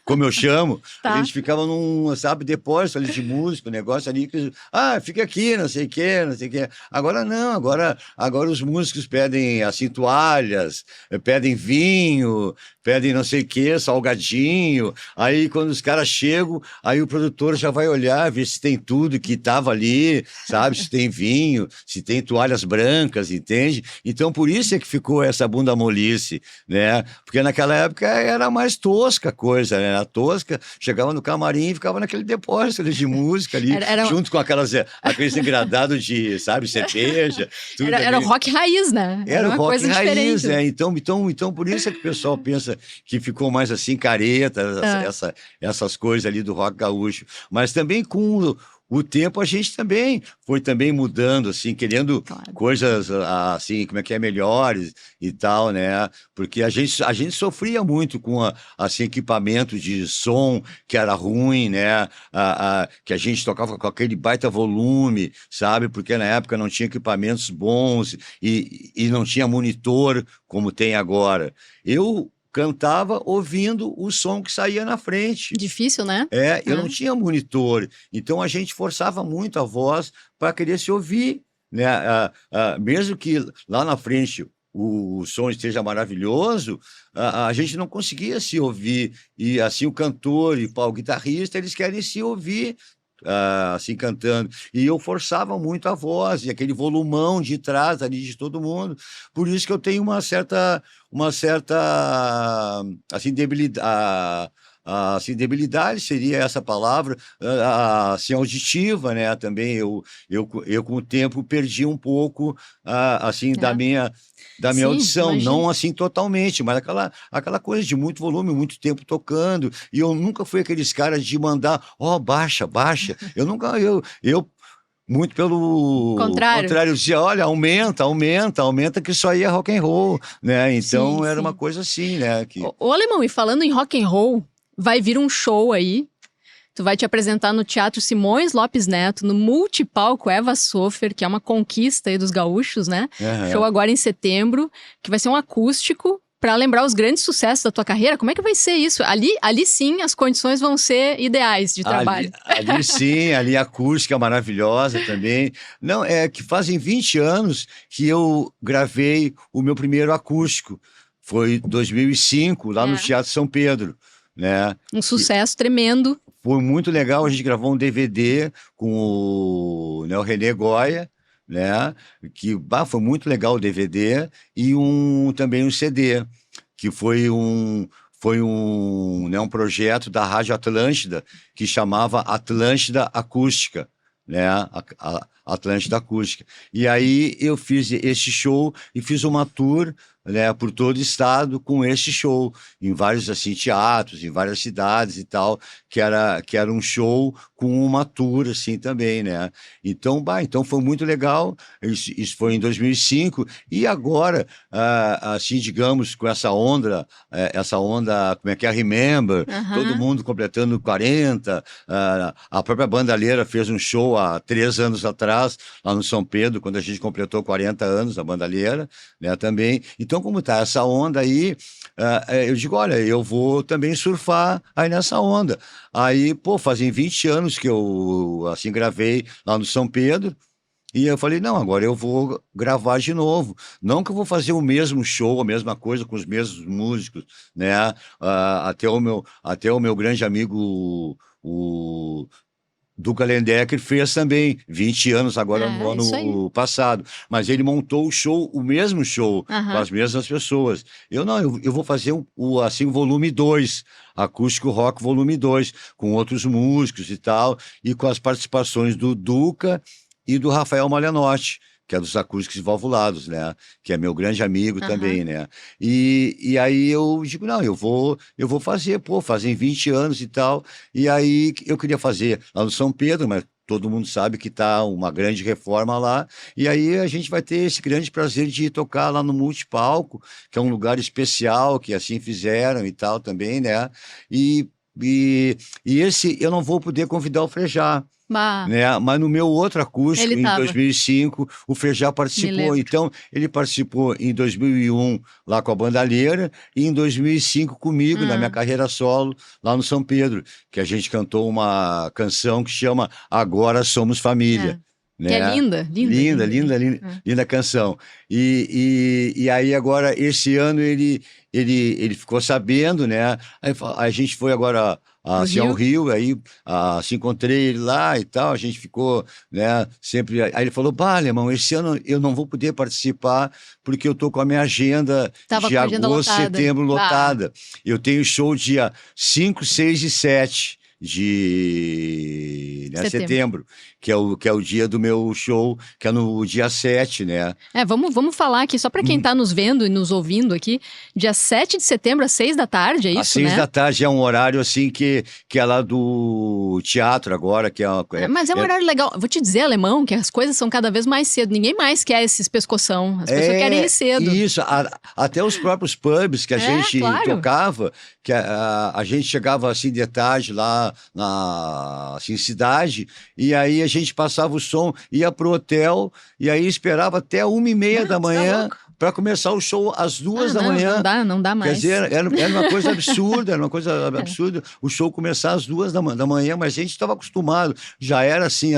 como eu chamo, Tá. a gente ficava num, sabe, depósito ali de música, um negócio ali que, fica aqui, não sei o quê, não sei o quê. Agora não, agora os músicos pedem, assim, toalhas, pedem vinho, pedem não sei o quê, salgadinho. Aí quando os caras chegam, aí o produtor já vai olhar, ver se tem tudo que estava ali, sabe? Se tem vinho, se tem toalhas brancas, entende? Então por isso é que ficou essa bunda molice, né? Porque naquela época era mais tosca a coisa, né? Era tosca, chegava no camarim e ficava naquele depósito ali de música ali, junto com aqueles engradados de, sabe, cerveja. Tudo era o rock raiz, né? Era uma o rock coisa raiz, diferente. né? Então por isso é que o pessoal pensa que ficou mais assim, careta, essas coisas ali do rock gaúcho. Mas também com o tempo a gente também foi também mudando, assim, querendo coisas assim, como é que é, melhores e tal, né? Porque a gente sofria muito com assim, equipamento de som que era ruim, né? Que a gente tocava com aquele baita volume, sabe? Porque na época não tinha equipamentos bons e não tinha monitor como tem agora. Eu cantava ouvindo o som que saía na frente. Difícil, né? Eu não tinha monitor, então a gente forçava muito a voz para querer se ouvir, né? Mesmo que lá na frente o som esteja maravilhoso, a gente não conseguia se ouvir, e assim o cantor e o guitarrista, eles querem se ouvir, assim, cantando, e eu forçava muito a voz, e aquele volumão de trás ali de todo mundo, por isso que eu tenho uma certa assim, debilidade, assim, debilidade seria essa palavra, assim, auditiva, né, também eu com o tempo perdi um pouco, assim, da minha Sim, audição, imagino. não assim totalmente, mas aquela coisa de muito volume, muito tempo tocando, e eu nunca fui aqueles caras de mandar, baixa, eu nunca, muito pelo Contrário. contrário, eu dizia, olha, aumenta, que isso aí é rock and roll, né? Então Sim, era uma sim. coisa assim, né? Ô, Alemão, e falando em rock and roll, vai vir um show aí. Tu vai te apresentar no Teatro Simões Lopes Neto, no Multipalco Eva Sofer, que é uma conquista aí dos gaúchos, né? Show agora em setembro, que vai ser um acústico para lembrar os grandes sucessos da tua carreira. Como é que vai ser isso? Ali sim as condições vão ser ideais de trabalho. Ali sim, ali a acústica maravilhosa também. Não, é que fazem 20 anos que eu gravei o meu primeiro acústico. Foi 2005, lá no Teatro São Pedro, né? Um sucesso tremendo. Foi muito legal, a gente gravou um DVD com o René Goya, né? Que foi muito legal o DVD, e também um CD, que foi um projeto da Rádio Atlântida, que chamava Atlântida Acústica, né? Atlântida Acústica. E aí eu fiz esse show e fiz uma tour, né, por todo o estado com esse show, em vários assim, teatros, em várias cidades e tal, que era um show com uma tour assim também, né? Então, então foi muito legal, isso foi em 2005, e agora, assim, digamos, com essa onda, como é que é, Remember, todo mundo completando 40, a própria Bandalheira fez um show há 3 anos atrás, lá no São Pedro, quando a gente completou 40 anos, a Bandalheira, né, também. Então, como tá essa onda aí, eu digo, olha, eu vou também surfar aí nessa onda. Aí, fazem 20 anos que eu, assim, gravei lá no São Pedro, e eu falei, não, agora eu vou gravar de novo. Não que eu vou fazer o mesmo show, a mesma coisa, com os mesmos músicos, né? Até o meu grande amigo, o Duca Lendecker, fez também 20 anos agora no ano passado, mas ele montou o mesmo show, com as mesmas pessoas. Eu vou fazer assim, o volume 2, Acústico Rock volume 2, com outros músicos e tal, e com as participações do Duca e do Rafael Malenotti, que é dos acústicos valvulados, né? Que é meu grande amigo também, né? E aí eu digo, não, eu vou fazer, fazem 20 anos e tal, e aí eu queria fazer lá no São Pedro, mas todo mundo sabe que tá uma grande reforma lá, e aí a gente vai ter esse grande prazer de tocar lá no Multipalco, que é um lugar especial, que assim fizeram e tal também, né? E e esse eu não vou poder convidar o Frejá. Bah, Né? Mas no meu outro acústico, ele em tava. 2005, o Frejá Me participou. lembro. Então, ele participou em 2001 lá com a Bandalheira e em 2005 comigo, na minha carreira solo, lá no São Pedro, que a gente cantou uma canção que chama Agora Somos Família. Que é Né? linda, linda, Linda, linda, linda, linda. linda, linda canção. E aí agora, esse ano, ele ficou sabendo, né? Aí a gente foi agora Pro assim, ao Rio? Rio, aí se encontrei ele lá e tal, a gente ficou, né, sempre... Aí ele falou, bah, Alemão, esse ano eu não vou poder participar porque eu tô com a minha agenda Tava de com a agenda agosto, lotada. setembro Bah. lotada. Eu tenho show dia 5, 6 e 7 de setembro, que é o dia do meu show, que é no dia 7, né? Vamos falar aqui, só para quem tá nos vendo e nos ouvindo aqui, dia 7 de setembro, às 6 da tarde, é isso, Às 6 né? da tarde é um horário assim que é lá do teatro agora, que Mas é um horário legal. Vou te dizer, Alemão, que as coisas são cada vez mais cedo. Ninguém mais quer esses pescoção. As pessoas querem ir cedo. Isso, até os próprios pubs que a gente claro. tocava, que a gente chegava assim de tarde lá na assim, cidade, e aí a gente passava o som, ia pro hotel, e aí esperava até 1h30 da manhã para começar o show às 2 da manhã. Não dá mais. Quer dizer, era uma coisa absurda, era uma coisa absurda o show começar às 2 da manhã, mas a gente estava acostumado, já era assim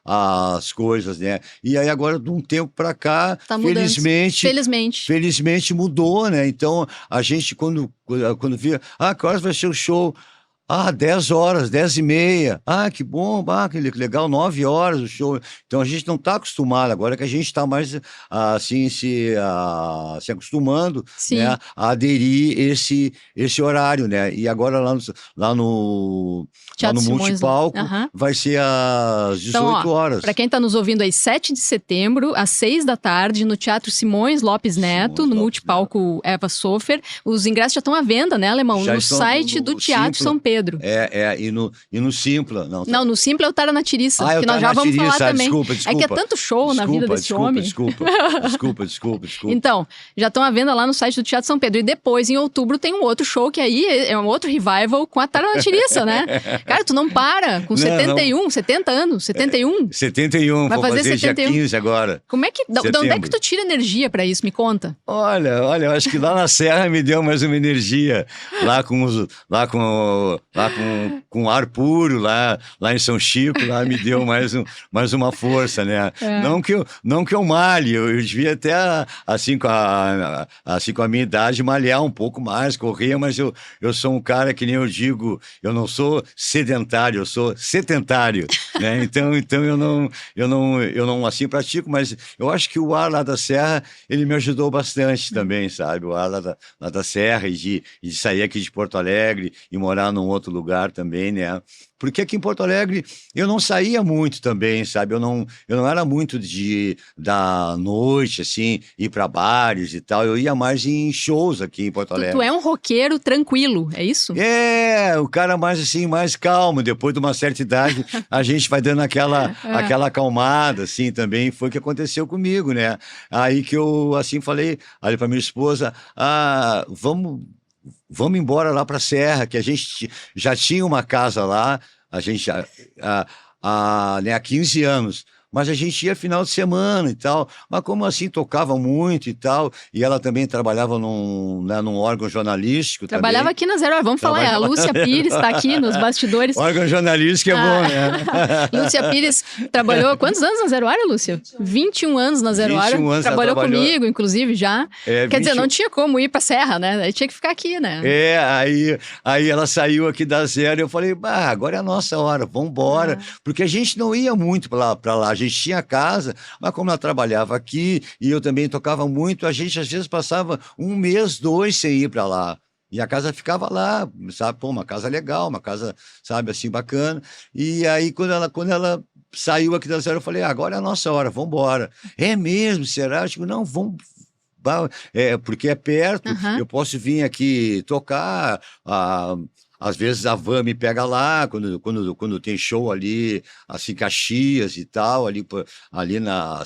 as coisas, né? E aí agora, de um tempo para cá, Tá mudando. felizmente mudou, né? Então, a gente, quando via, que horas vai ser o show? 10 horas, 10h30. Que bom, que legal, 9 horas o show. Então a gente não está acostumado, agora que a gente está mais assim se acostumando, né, a aderir esse horário, né? E agora lá no Multipalco vai ser às 18 horas. Para quem está nos ouvindo aí, 7 de setembro, às 6 da tarde, no Teatro Simões Lopes Neto, no Multipalco Eva Sofer. Os ingressos já estão à venda, né, Alemão? Já no site do Teatro São Pedro. E no Simpla. Não, no Simpla é o Tara na Tiriça, que nós já vamos falar também. Desculpa. É que é tanto show na vida desse homem. Desculpa. Então, já estão à venda lá no site do Teatro São Pedro. E depois, em outubro, tem um outro show, que aí é um outro revival com a Tara na Tiriça, né? Cara, tu não para, com 70 anos, 71. 71, vai vou fazer 71. dia 15 agora. Como é que, de onde é que tu tira energia pra isso? Me conta. Olha, eu acho que lá na Serra me deu mais uma energia, lá com ar puro, lá em São Chico, lá me deu mais uma força, né? Não que eu malhe, eu devia até, assim com a minha idade, malhar um pouco mais, correr, mas eu sou um cara que nem eu digo, eu não sou sedentário, eu sou setentário, né? Então eu não assim pratico, mas eu acho que o ar lá da Serra, ele me ajudou bastante também, sabe? O ar lá da Serra e de sair aqui de Porto Alegre e morar num outro lugar também, né? Porque aqui em Porto Alegre eu não saía muito também, sabe? Eu não era muito da noite, assim, ir para bares e tal. Eu ia mais em shows aqui em Porto Alegre. Tu é um roqueiro tranquilo, é isso? O cara mais assim, mais calmo. Depois de uma certa idade, a gente vai dando aquela acalmada, assim, também. Foi o que aconteceu comigo, né? Aí que eu, assim, falei para minha esposa, vamos embora lá para a Serra, que a gente já tinha uma casa lá, a gente há 15 anos. Mas a gente ia final de semana e tal. Mas como assim, tocava muito e tal. E ela também trabalhava num órgão jornalístico. Trabalhava aqui na Zero Hora. Vamos falar, a Lúcia Pires está aqui nos bastidores. Órgão jornalístico é bom, né? Lúcia Pires trabalhou quantos anos na Zero Hora, Lúcia? 21 anos na Zero Hora. 21 anos trabalhou comigo, inclusive, já. Quer dizer, não tinha como ir pra Serra, né? Aí tinha que ficar aqui, né? Aí ela saiu aqui da Zero e eu falei, agora é a nossa hora, vamos embora. Porque a gente não ia muito pra lá. A gente tinha casa, mas como ela trabalhava aqui e eu também tocava muito, a gente às vezes passava 1 mês, 2 sem ir para lá. E a casa ficava lá, sabe? Pô, uma casa legal, uma casa, sabe, assim, bacana. E aí, quando ela saiu aqui da Zero, eu falei, agora é a nossa hora, vamos embora. É mesmo, será? Eu digo, não, vamos... porque é perto, eu posso vir aqui tocar... Às vezes a van me pega lá, quando tem show ali, assim, Caxias e tal, ali na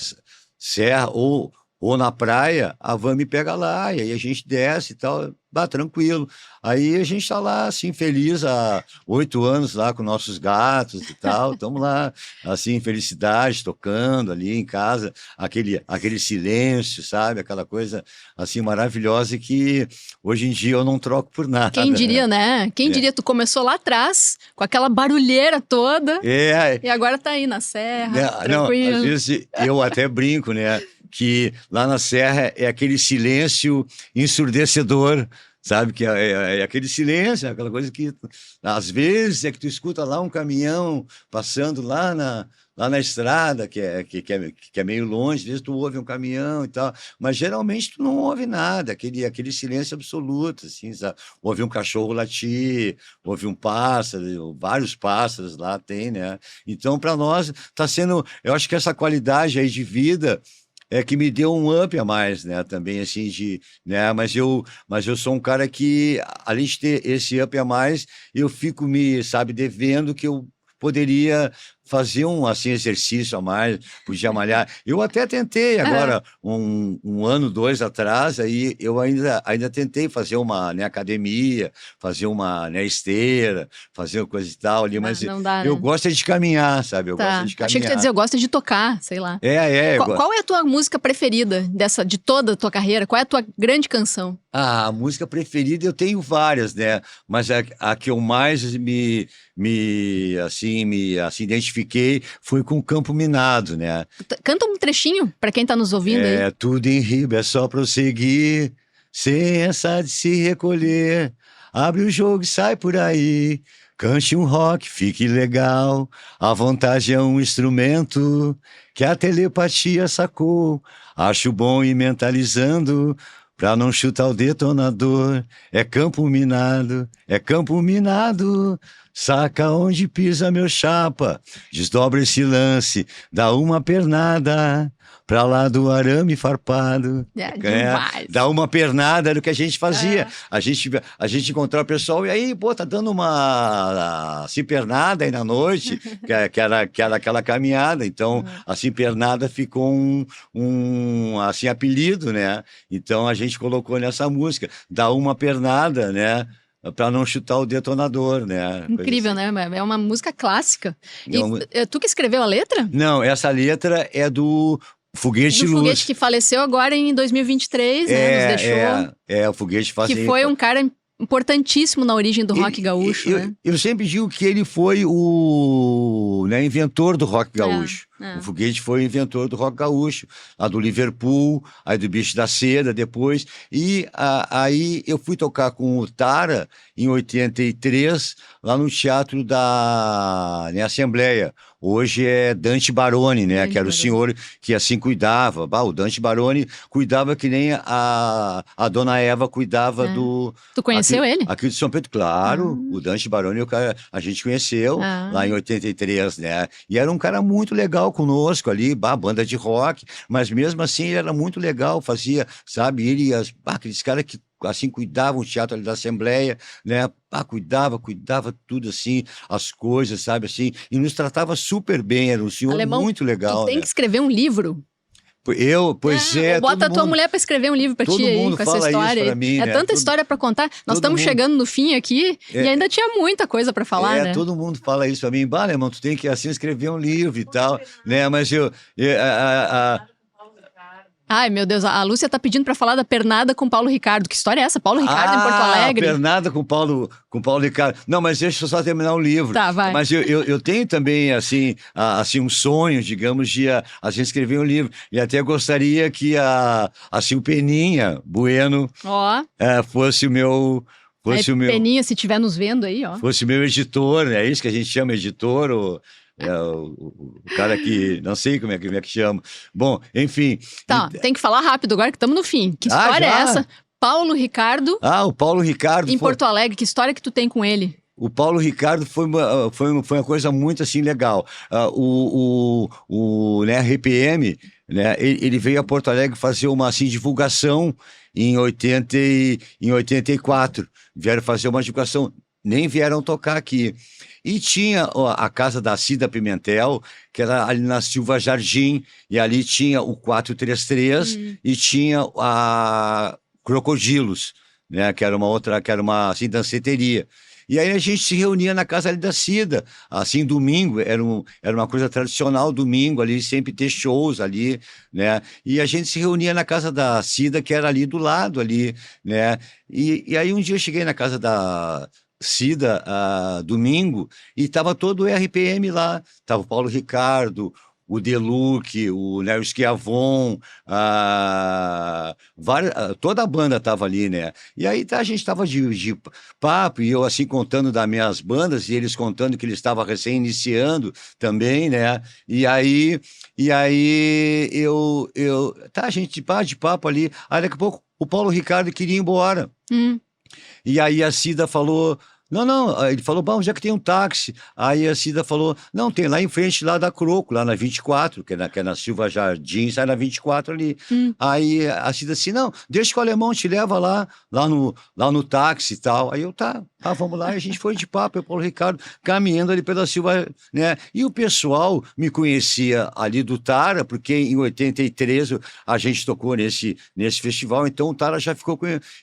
Serra, ou ou na praia, a van me pega lá, e aí a gente desce e tal, tranquilo. Aí a gente tá lá, assim, feliz há 8 anos lá com nossos gatos e tal, estamos lá, assim, felicidade, tocando ali em casa, aquele silêncio, sabe? Aquela coisa, assim, maravilhosa e que hoje em dia eu não troco por nada. Quem diria, né? Quem diria, tu começou lá atrás, com aquela barulheira toda, e agora tá aí na serra, tranquilo. Não, às vezes eu até brinco, né? Que lá na serra é aquele silêncio ensurdecedor, sabe? Que é aquele silêncio, aquela coisa que às vezes é que tu escuta lá um caminhão passando lá na estrada, que é meio longe, às vezes tu ouve um caminhão e tal, mas geralmente tu não ouve nada, aquele silêncio absoluto, assim, sabe? Ouve um cachorro latir, ouve um pássaro, vários pássaros lá tem, né? Então, para nós, tá sendo, eu acho que essa qualidade aí de vida é que me deu um up a mais, né? Também, assim, né? Mas eu sou um cara que, além de ter esse up a mais, eu fico sabe, devendo que eu poderia fazer um assim, exercício a mais, podia malhar. Eu até tentei agora, um ano, 2 atrás, aí eu ainda tentei fazer uma, né, academia, fazer uma, né, esteira, fazer uma coisa e tal ali, mas não dá, eu né? gosto de caminhar, sabe? Eu gosto de caminhar. Achei que tu ia dizer, eu gosto de tocar, sei lá. Qual é a tua música preferida de toda a tua carreira? Qual é a tua grande canção? A música preferida eu tenho várias, né? Mas a que eu mais me identifiquei foi com Campo Minado, né? Canta um trechinho para quem tá nos ouvindo aí. É, tudo em riba, é só prosseguir, sem essa de se recolher. Abre o jogo e sai por aí. Cante um rock, fique legal. A vontade é um instrumento que a telepatia sacou. Acho bom ir mentalizando pra não chutar o detonador. É campo minado, é campo minado. Saca onde pisa meu chapa. Desdobra esse lance, dá uma pernada pra lá do arame farpado. Demais. Dá uma pernada, era o que a gente fazia. A gente encontrava o pessoal e aí, pô, tá dando uma assim, pernada aí na noite, que era aquela caminhada. Então, assim, pernada ficou um assim, apelido, né? Então, a gente colocou nessa música, dá uma pernada, né? Para não chutar o detonador, né? Incrível, assim. né? É uma música clássica. E tu que escreveu a letra? Não, essa letra é do Foguete de Luz. Foguete que faleceu agora em 2023, né? Nos deixou. O Foguete Que foi um cara importantíssimo na origem do rock gaúcho, né? Eu sempre digo que ele foi o, né, inventor do rock gaúcho. O Foguete foi o inventor do rock gaúcho, lá do Liverpool, aí do Bicho da Seda depois. E aí eu fui tocar com o Tara em 83, lá no Teatro da, né, Assembleia. Hoje é Dante Baroni, né? Que era o senhor que assim cuidava. O Dante Baroni cuidava que nem a dona Eva cuidava do... Tu conheceu ele? Aqui de São Pedro, claro. O Dante Baroni, a gente conheceu lá em 83, né? E era um cara muito legal conosco ali, banda de rock. Mas mesmo assim, ele era muito legal, fazia, sabe? Ele, aqueles caras que assim, cuidavam o teatro ali da Assembleia, né? Cuidava tudo assim, as coisas, sabe, assim, e nos tratava super bem, era um senhor Alemão, muito legal, tu tem que escrever um livro. Bota Bota a tua mulher para escrever um livro para ti aí, com essa história aí. Mim, né? Tanta história para contar. Nós estamos chegando no fim aqui e ainda tinha muita coisa para falar, né? Todo mundo fala isso para mim. Alemão, tu tem que assim escrever um livro e tal, né? Mas Ai, meu Deus, a Lúcia tá pedindo pra falar da pernada com Paulo Ricardo. Que história é essa? Paulo Ricardo em Porto Alegre? Pernada com Paulo Ricardo. Não, mas deixa eu só terminar o livro. Tá, vai. Mas eu tenho também, assim, um sonho, digamos, de assim, escrever um livro. E até gostaria que assim, o Peninha Bueno fosse o meu... Peninha, se estiver nos vendo aí, ó. Fosse o meu editor, é isso que a gente chama editor, o cara que... Não sei como é que chama. Bom, enfim... Tá, tem que falar rápido agora que estamos no fim. Que história é essa? Paulo Ricardo... o Paulo Ricardo... Em Porto Alegre, que história que tu tem com ele? O Paulo Ricardo foi uma coisa muito assim legal. Né, RPM, né, ele veio a Porto Alegre fazer uma assim, divulgação em 84. Vieram fazer uma divulgação nem vieram tocar aqui. E tinha a casa da Cida Pimentel, que era ali na Silva Jardim, e ali tinha o 433 e tinha a Crocodilos, né, que era uma assim, danceteria. E aí a gente se reunia na casa ali da Cida, assim, domingo, era uma coisa tradicional, domingo ali, sempre ter shows ali, né, e a gente se reunia na casa da Cida, que era ali do lado ali, né, e aí um dia eu cheguei na casa da Cida, domingo, e tava todo o RPM lá, tava o Paulo Ricardo, o Deluque, o Léo Schiavon, toda a banda tava ali, né? E aí a gente tava de papo, e eu assim contando das minhas bandas, e eles contando que eles estavam recém-iniciando também, né? E aí a gente de papo ali, aí daqui a pouco o Paulo Ricardo queria ir embora. E aí a Cida falou, não, aí ele falou, bom, onde é que tem um táxi? Aí a Cida falou, não, tem lá em frente, lá da Croco, lá na 24, que é na Silva Jardim, sai na 24 ali. Aí a Cida assim, não, deixa que o alemão te leva lá no táxi e tal. Aí eu, tá, vamos lá, e a gente foi de papo, eu e o Paulo Ricardo, caminhando ali pela Silva, né? E o pessoal me conhecia ali do Tara, porque em 83 a gente tocou nesse festival, então o Tara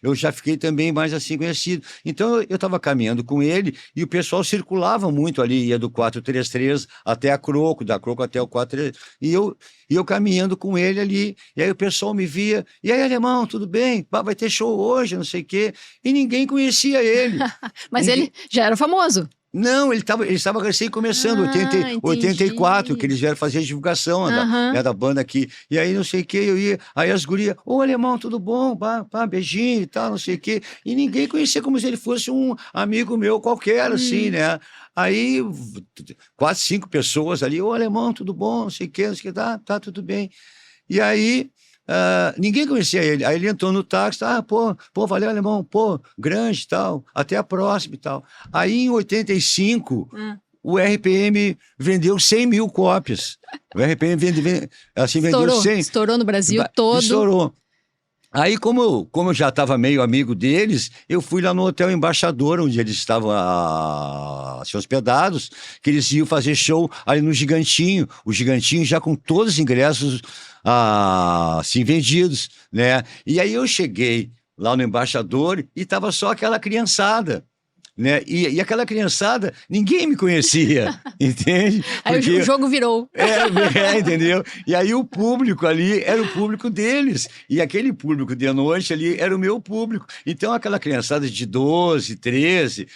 eu já fiquei também mais assim conhecido. Então eu estava caminhando com ele e o pessoal circulava muito ali, ia do 433 até a Croco, da Croco até o 433, e eu caminhando com ele ali, e aí o pessoal me via, e aí, alemão, tudo bem? Vai ter show hoje, não sei o quê, e ninguém conhecia ele. Mas ele já era famoso. Não, ele estava recém começando, 84, que eles vieram fazer a divulgação da banda aqui. E aí, não sei o que, eu ia, aí as gurias, ô alemão, tudo bom? Pá, beijinho e tal, não sei o que. E ninguém conhecia como se ele fosse um amigo meu qualquer, assim, né? Aí, 4, 5 pessoas ali, ô alemão, tudo bom? Não sei o que, tá tudo bem. E aí, ninguém conhecia ele. Aí ele entrou no táxi, pô, valeu, alemão, pô, grande e tal, até a próxima e tal. Aí em 85, o RPM vendeu 100 mil cópias. O RPM vendeu 100. Estourou no Brasil todo. Estourou. Aí, como eu já estava meio amigo deles, eu fui lá no Hotel Embaixador, onde eles estavam assim, hospedados, que eles iam fazer show ali no Gigantinho. O Gigantinho já com todos os ingressos assim, vendidos, né? E aí eu cheguei lá no Embaixador e tava só aquela criançada, né? E aquela criançada, ninguém me conhecia, entende? Aí o jogo virou. Entendeu? E aí o público ali era o público deles. E aquele público de noite ali era o meu público. Então aquela criançada de 12, 13,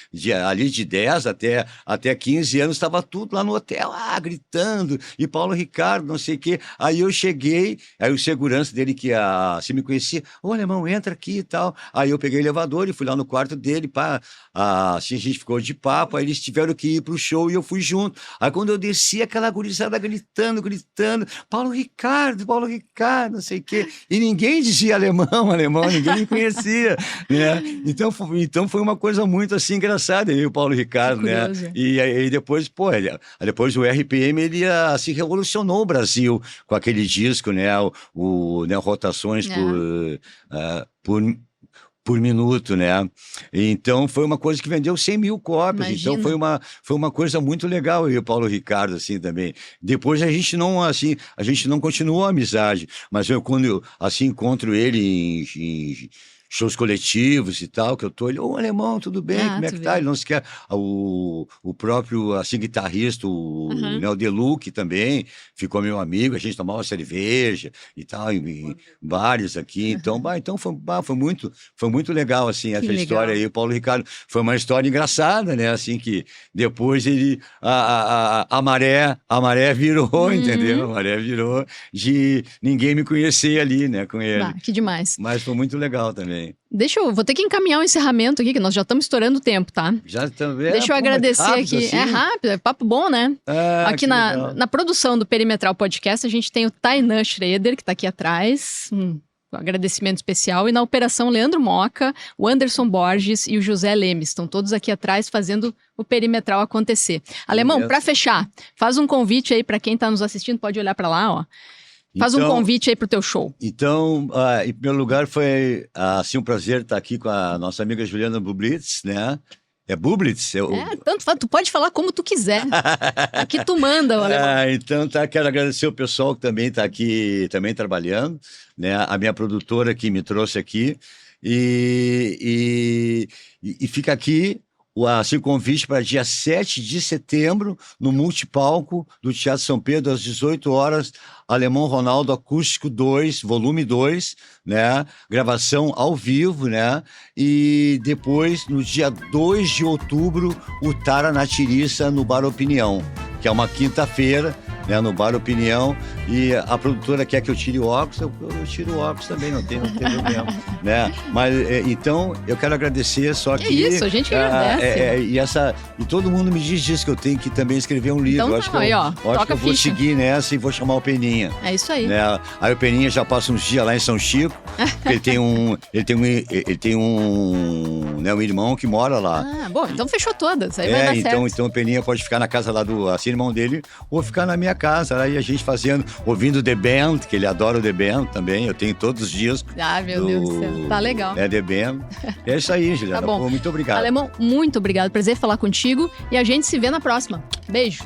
ali de 10 até 15 anos, estava tudo lá no hotel, gritando. E Paulo Ricardo, não sei o quê. Aí eu cheguei, aí o segurança dele que se me conhecia, ô alemão, entra aqui e tal. Aí eu peguei o elevador e fui lá no quarto dele, assim a gente ficou de papo, aí eles tiveram que ir pro show e eu fui junto. Aí quando eu desci, aquela gurizada gritando, Paulo Ricardo, não sei o quê. E ninguém dizia alemão, ninguém me conhecia, né? Então foi uma coisa muito assim engraçada, eu e o Paulo Ricardo, né? E aí depois, depois o RPM, ele assim revolucionou o Brasil com aquele disco, né? Né, rotações por minuto, né? Então foi uma coisa que vendeu 100 mil cópias. Imagina. Então foi uma coisa muito legal, eu e o Paulo Ricardo, assim, também. Depois a gente não continuou a amizade, mas quando eu assim encontro ele em shows coletivos e tal, que eu tô, ele, ô alemão, tudo bem? Como é que tá? Ele não se quer. O próprio, assim, guitarrista, o Deluque também, ficou meu amigo, a gente tomava cerveja e tal, em bares aqui. Então, foi muito legal, assim, essa história aí. O Paulo Ricardo foi uma história engraçada, né? Assim, que depois ele, a maré virou, entendeu? A maré virou de ninguém me conhecer ali, né, com ele. Que demais. Mas foi muito legal também. Vou ter que encaminhar o encerramento aqui, que nós já estamos estourando o tempo, tá? Já também. Deixa eu agradecer aqui. Assim? É rápido, é papo bom, né? Aqui na produção do Perimetral Podcast, a gente tem o Tainan Schroeder, que tá aqui atrás. Um agradecimento especial. E na operação, Leandro Moca, o Anderson Borges e o José Lemes. Estão todos aqui atrás fazendo o Perimetral acontecer. Alemão, para fechar, faz um convite aí para quem tá nos assistindo, pode olhar para lá, ó. Faz um convite aí pro teu show. Então, em primeiro lugar, foi assim um prazer estar aqui com a nossa amiga Juliana Bublitz, né? É Bublitz? Tanto faz, tu pode falar como tu quiser. Aqui tu manda, Alemão. Então quero agradecer o pessoal que também está aqui também trabalhando, né? A minha produtora que me trouxe aqui e fica aqui o convite para dia 7 de setembro no Multipalco do Teatro São Pedro às 18 horas, Alemão Ronaldo Acústico 2, volume 2, né? Gravação ao vivo, né? E depois, no dia 2 de outubro, o Tara na Tiriça no Bar Opinião, que é uma quinta-feira, né, no Bar Opinião, e a produtora quer que eu tire o óculos, eu tiro o óculos também, não tem problema, né? Mas, então, eu quero agradecer, só que... isso, a gente agradece. E todo mundo me diz isso, que eu tenho que também escrever um livro. Então, eu acho que eu vou seguir nessa e vou chamar o Peninha. É isso aí. Né? Aí o Peninha já passa uns dias lá em São Chico, ele tem um irmão que mora lá. Bom, então fechou todas, aí vai dar certo. Então o Peninha pode ficar na casa lá do irmão dele, ou ficar na minha casa, aí a gente ouvindo The Band, que ele adora o The Band também, eu tenho todos os dias. Meu Deus do céu, tá legal. The Band. É isso aí, Juliana. Tá bom. Muito obrigado. Alemão, muito obrigado, prazer falar contigo e a gente se vê na próxima. Beijo.